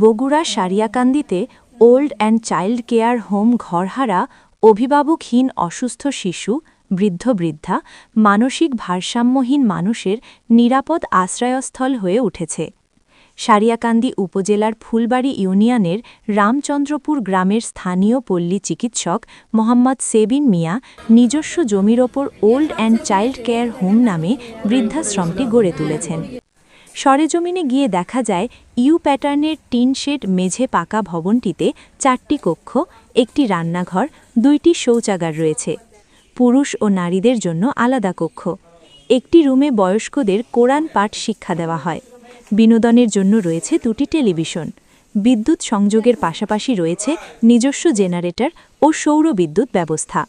বগুড়া সারিয়াকান্দিতে old and child care home ঘরহারা অভিভাবকহীন অসুস্থ শিশু বৃদ্ধ বৃদ্ধা মানসিক ভারসাম্যহীন মানুষের নিরাপদ আশ্রয়স্থল হয়ে উঠেছে। সারিয়াকান্দি উপজেলার ফুলবাড়ী ইউনিয়নের রামচন্দ্রপুর গ্রামের স্থানীয় পল্লী চিকিৎসক মোহাম্মদ সেবিন মিয়া নিজস্ব জমির ওপর old and child care home নামে বৃদ্ধাশ্রমটি গড়ে তুলেছেন। সরেজমিনে গিয়ে দেখা যায় ইউ প্যাটার্নের টিন শেড মেঝে পাকা ভবনটিতে 4টি কক্ষ, একটি রান্নাঘর, 2টি শৌচাগার রয়েছে। পুরুষ ও নারীদের জন্য আলাদা কক্ষ। একটি রুমে বয়স্কদের কোরআন পাঠ শিক্ষা দেওয়া হয়। বিনোদনের জন্য রয়েছে 2টি টেলিভিশন। বিদ্যুৎ সংযোগের পাশাপাশি রয়েছে নিজস্ব জেনারেটর ও সৌর বিদ্যুৎ ব্যবস্থা।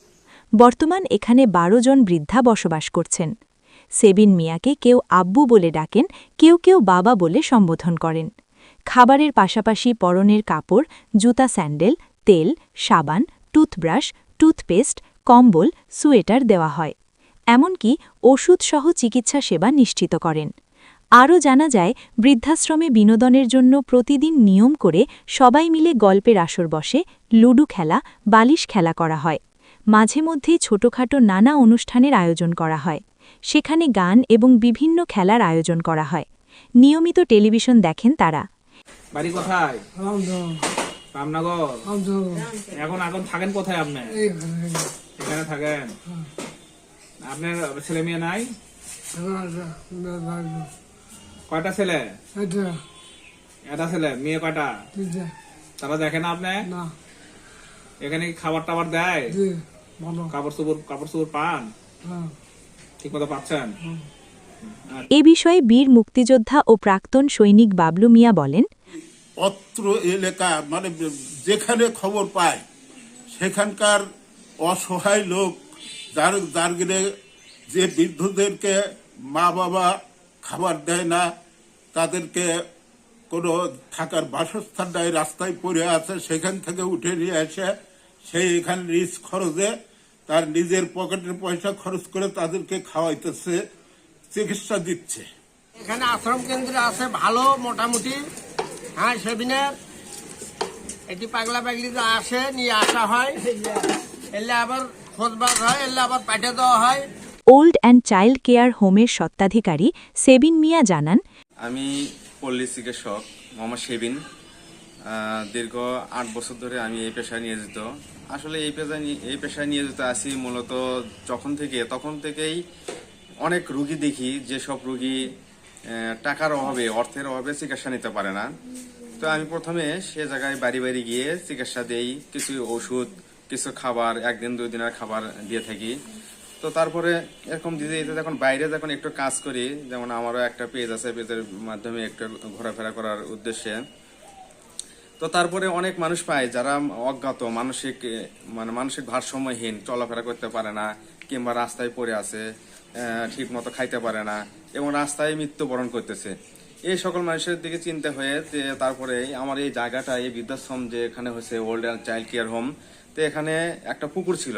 বর্তমান এখানে 12 জন বৃদ্ধা বসবাস করছেন। সেবিন মিয়াকে কেউ আব্বু বলে ডাকেন, কেউ কেউ বাবা বলে সম্বোধন করেন। খাবারের পাশাপাশি পরনের কাপড়, জুতা, স্যান্ডেল, তেল, সাবান, টুথব্রাশ, টুথপেস্ট, কম্বল, সোয়েটার দেওয়া হয়। এমনকি ওষুধসহ চিকিৎসা সেবা নিশ্চিত করেন। আরও জানা যায়, বৃদ্ধাশ্রমে বিনোদনের জন্য প্রতিদিন নিয়ম করে সবাই মিলে গল্পের আসর বসে, লুডু খেলা, বালিশ খেলা করা হয়। মাঝে মধ্যেই ছোটখাটো নানা অনুষ্ঠানের আয়োজন করা হয়। সেখানে গান এবং বিভিন্ন খেলার আয়োজন করা হয়। নিয়মিত টেলিভিশন দেখেন তারা। বাড়ি কোথায়? রামনগর। এখন থাকেন কোথায় আপনি? এখানে থাকেন। আপনার ছেলে মেয়ে নাই? কয়টা ছেলে? একটা ছেলে। মেয়ে কয়টা? তারা দেখে না আপনি? এখানে খাবার টাবার দেয়? কাপড় চোপড় পান? ঠিক মতো পাচ্ছেন? এ বিষয়ে বীর মুক্তিযোদ্ধা ও প্রাক্তন সৈনিক বাবলু মিয়া বলেন, অত্র এলাকা মানে যেখানে খবর পায় সেখানকার অসহায় লোক যার যে বৃদ্ধদেরকে মা বাবা খাবার দেয় না, তাদেরকে কোনো থাকার বাসস্থান নাই, রাস্তায় পড়ে আছে, সেখান থেকে উঠে নিয়ে এসে সেই এখানে নিজ খরচে তার নিজের পকেটের পয়সা খরচ করে তাদেরকে খাওয়াইতেছে, চিকিৎসা দিচ্ছে। এখানে আশ্রম কেন্দ্র আছে ভালো মোটামুটি। হ্যাঁ, সেদিনের এটি পাগলা পাগলি আসে, নিয়ে আসা হয়, এলে আবার খোঁজবাজ হয়, এলে আবার পাঠিয়ে দেওয়া হয়। ওল্ড অ্যান্ড চাইল্ড কেয়ার হোমের স্বত্বাধিকারী সেবিন মিয়া জানান, আমি পল্লী চিকিৎসক মোহাম্মদ সেবিন। দীর্ঘ 8 বছর ধরে আমি এই পেশায় নিয়োজিত। আসলে এই পেশায় নিয়োজিত আছি মূলত তখন থেকেই অনেক রুগী দেখি, যেসব রুগী টাকার অভাবে, অর্থের অভাবে চিকিৎসা নিতে পারে না। তো আমি প্রথমে সে জায়গায় বাড়ি বাড়ি গিয়ে চিকিৎসা দেই, কিছু ওষুধ, কিছু খাবার, 1 দিন 2 দিনের খাবার দিয়ে থাকি। তো তারপরে এরকম দিতে যখন বাইরে যখন একটু কাজ করি, যেমন আমারও একটা পেজ আছে, পেজের মাধ্যমে একটু ঘোরাফেরা করার উদ্দেশ্যে, তো তারপরে অনেক মানুষ পায় যারা অজ্ঞাত, মানসিক ভারসাম্যহীন, চলাফেরা করতে পারে না, কিংবা রাস্তায় পড়ে আছে, ঠিক মতো খাইতে পারে না এবং রাস্তায় মৃত্যুবরণ করতেছে। এই সকল মানুষের দিকে চিন্তা হয়ে যে তারপরে আমার এই জায়গাটা, এই বৃদ্ধাশ্রম যে এখানে হয়েছে old and child care home, তো এখানে একটা পুকুর ছিল।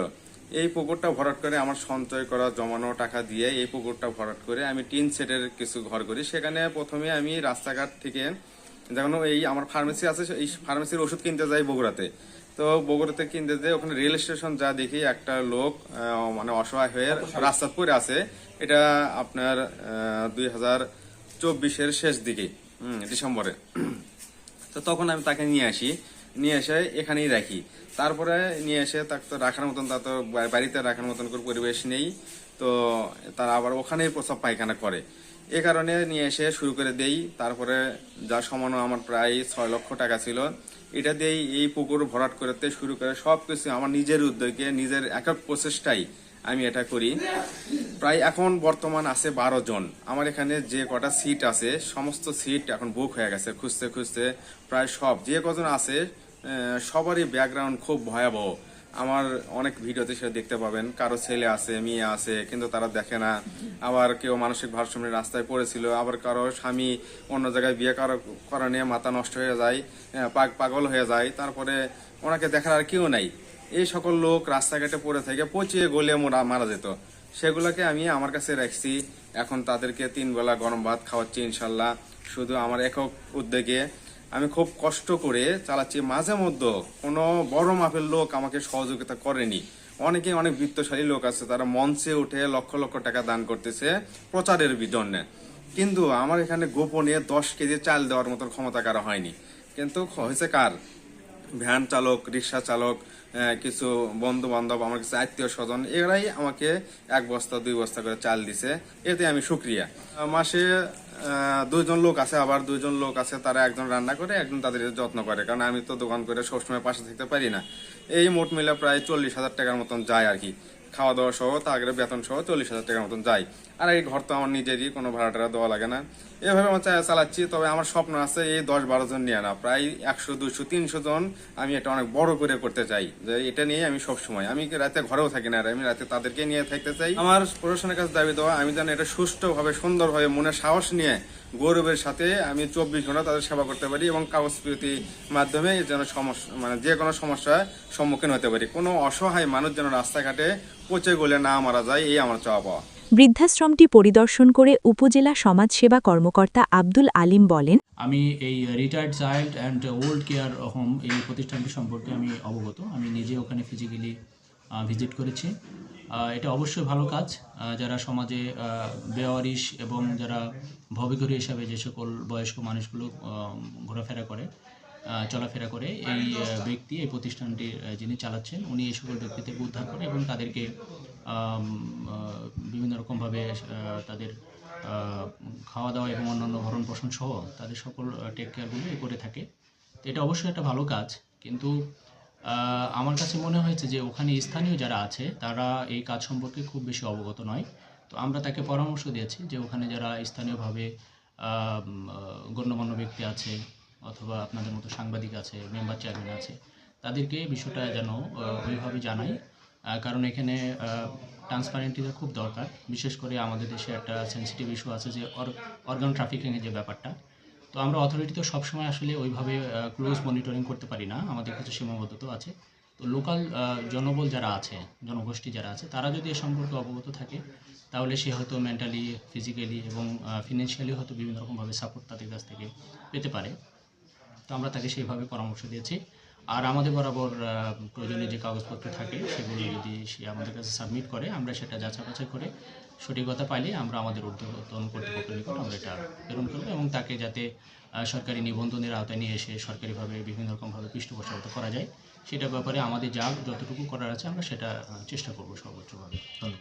এই পুকুরটা ভরাট করে আমার সঞ্চয় করা জমানো টাকা দিয়ে এই পুকুরটা ভরাট করে আমি টিন সেটের কিছু ঘর করি। সেখানে প্রথমে আমি রাস্তাঘাট থেকে, যেমন এই আমার ফার্মেসি আছে, এই ফার্মেসির ওষুধ কিনতে যাই বগুড়াতে। তো বগুড়াতে কিনতে যাই, ওখানে রেল স্টেশন যা দেখি একটা লোক অসহায় হয়ে রাস্তা পড়ে আছে। এটা আপনার 2024-এর শেষ দিকে, ডিসেম্বরে। তো তখন আমি তাকে নিয়ে এসে এখানেই রাখি। তারপরে নিয়ে এসে তাকে তো রাখার মতন, তা তো বাড়িতে রাখার মতন করে পরিবেশ নেই, তো তারা আবার ওখানেই প্রস্রাব পায়খানা করে। এ কারণে নিয়ে এসে শুরু করে দেই। তারপরে যা সমানো আমার প্রায় 6 লক্ষ টাকা ছিল, এটা দিয়েই এই পুকুর ভরাট করতে শুরু করে সবকিছু আমার নিজের উদ্যোগে, নিজের একক প্রচেষ্টাই আমি এটা করি। প্রায় এখন বর্তমান আছে 12 জন। আমার এখানে যে কটা সিট আছে সমস্ত সিট এখন বুক হয়ে গেছে। খুঁজতে খুঁজতে প্রায় যে কজন আছে সবারই ব্যাকগ্রাউন্ড খুব ভয়াবহ। আমার অনেক ভিডিওতে সে দেখতে পাবেন, কারো ছেলে আছে, মেয়ে আছে, কিন্তু তারা দেখে না। আবার কেউ মানসিক ভারসাম্যের রাস্তায় পড়েছিল, আবার কারো স্বামী অন্য জায়গায় বিয়ে করা নিয়ে মাথা নষ্ট হয়ে যায়, পাগল হয়ে যায়, তারপরে ওনাকে দেখার আর কেউ নাই। এই সকল লোক রাস্তাঘাটে পড়ে থেকে পচিয়ে গলে মারা যেত। সেগুলোকে আমি আমার কাছে রাখছি। এখন তাদেরকে 3 বেলা গরম ভাত খাওয়াচ্ছি, ইনশাল্লাহ। শুধু আমার একক উদ্যোগে আমি খুব কষ্ট করে চালাচ্ছি। মাঝে মধ্যে কোনো বড় মাপের লোক আমাকে সহযোগিতা করেনি। অনেকে অনেক বিত্তশালী লোক আছে, তারা মঞ্চে উঠে লক্ষ লক্ষ টাকা দান করতেছে প্রচারের জন্য, কিন্তু আমার এখানে গোপনে 10 কেজি চাল দেওয়ার মতন ক্ষমতা কারো হয়নি। কিন্তু হয়েছে কার, ভ্যান চালক, রিক্সা চালক, কিছু বন্ধু বান্ধব, আমার কিছু আত্মীয় স্বজন, এরাই আমাকে 1 বস্তা 2 বস্তা করে চাল দিছে। এতে আমি সুক্রিয়া। মাসে 2 জন লোক আছে, আবার 2 জন লোক আছে, তারা একজন রান্না করে, একজন তাদের যত্ন করে, কারণ আমি তো দোকান করে সবসময় পাশে থাকতে পারি না। এই মোট মিলে প্রায় 40,000 টাকার মতন যায় আর কি, খাওয়া দাওয়া সহ, তাদের বেতন সহ 40,000 টাকার মতন যায়। আর এই ঘর তো আমার নিজেরই, কোনো ভাড়া টাড়া দেওয়া লাগে না। এভাবে আমার চালাচ্ছি। তবে আমার স্বপ্ন আছে এই 10-12 জন নিয়ে না, প্রায় 100, 200, 300 জন আমি এটা অনেক বড় করে করতে চাই। যে এটা নিয়ে আমি সবসময়, আমি রাতে ঘরেও থাকি না, আমি রাতে তাদেরকে নিয়ে থাকতে চাই। আমার প্রশাসনের কাছে দাবি দেওয়া, আমি যেন এটা সুষ্ঠুভাবে, সুন্দরভাবে, মনে সাহস নিয়ে, গৌরবের সাথে আমি 24 ঘন্টা তাদের সেবা করতে পারি এবং কাগজপত্রের মাধ্যমে যেন সমস্যা, মানে যে কোনো সমস্যার সম্মুখীন হতে পারি। কোনো অসহায় মানুষ যেন রাস্তাঘাটে পচে গলে না মারা যায়, এই আমার চাওয়া পাওয়া। বৃদ্ধাশ্রমটি পরিদর্শন করে উপজেলা সমাজসেবা কর্মকর্তা আব্দুল আলিম বলেন, আমি এই retired child and old care home এই প্রতিষ্ঠানটি সম্পর্কে আমি অবগত। আমি নিজে ওখানে ফিজিক্যালি ভিজিট করেছি। এটা অবশ্যই ভালো কাজ। যারা সমাজে বেওয়ারিশ এবং যারা ভবিঘরী হিসাবে যে সকল বয়স্ক মানুষগুলো ঘোরাফেরা করে, চলাফেরা করে, এই ব্যক্তি এই প্রতিষ্ঠানটি যিনি চালাচ্ছেন, উনি এই সকল ব্যক্তিদের উদ্ধার করে এবং তাদেরকে বিভিন্ন রকমভাবে তাদের খাওয়া দাওয়া এবং অন্যান্য ভরণ পোষণ সহ তাদের সকল টেক কেয়ারগুলো করে থাকে। তো এটা অবশ্যই একটা ভালো কাজ, কিন্তু আমার কাছে মনে হয়েছে যে ওখানে স্থানীয় যারা আছে তারা এই কাজ সম্পর্কে খুব বেশি অবগত নয়। তো আমরা তাকে পরামর্শ দিয়েছি যে ওখানে যারা স্থানীয়ভাবে গণ্যমান্য ব্যক্তি আছে অথবা আপনাদের মতো সাংবাদিক আছে, মেম্বার চেয়ারম্যান আছে, তাদেরকে বিষয়টা যেন ওইভাবে জানাই। কারণ এখানে ট্রান্সপারেন্টিটা খুব দরকার। বিশেষ করে আমাদের দেশে একটা সেন্সিটিভ ইস্যু আছে যে অর্গান ট্রাফিকিংয়ের যে ব্যাপারটা। তো আমরা অথরিটি তো সবসময় আসলে ওইভাবে ক্লোজ মনিটরিং করতে পারি না, আমাদের কিছু সীমাবদ্ধতা আছে। তো লোকাল জনবল যারা আছে, জনগোষ্ঠী যারা আছে, তারা যদি এ সম্পর্কে অবগত থাকে তাহলে সে হয়তো মেন্টালি, ফিজিক্যালি এবং ফিনান্সিয়ালি হয়তো বিভিন্ন রকমভাবে সাপোর্ট তাদের কাছ থেকে পেতে পারে। তো আমরা তাকে সেইভাবে পরামর্শ দিয়েছি। আর আমাদের বরাবর প্রয়োজনীয় যে কাগজপত্র থাকে সেগুলো যদি সে আমাদের কাছে সাবমিট করে, আমরা সেটা যাচাই করে সঠিকতা পাইলে আমরা আমাদের ঊর্ধ্বতন কর্তৃপক্ষের নিকট আমরা এটা প্রেরণ করবো এবং তাকে যাতে সরকারি নিবন্ধনের আওতায় নিয়ে এসে সরকারিভাবে বিভিন্ন রকমভাবে পৃষ্ঠপোষকতা করা যায়, সেটার ব্যাপারে আমাদের যতটুকু করার আছে আমরা সেটা চেষ্টা করবো সর্বোচ্চভাবে। ধন্যবাদ।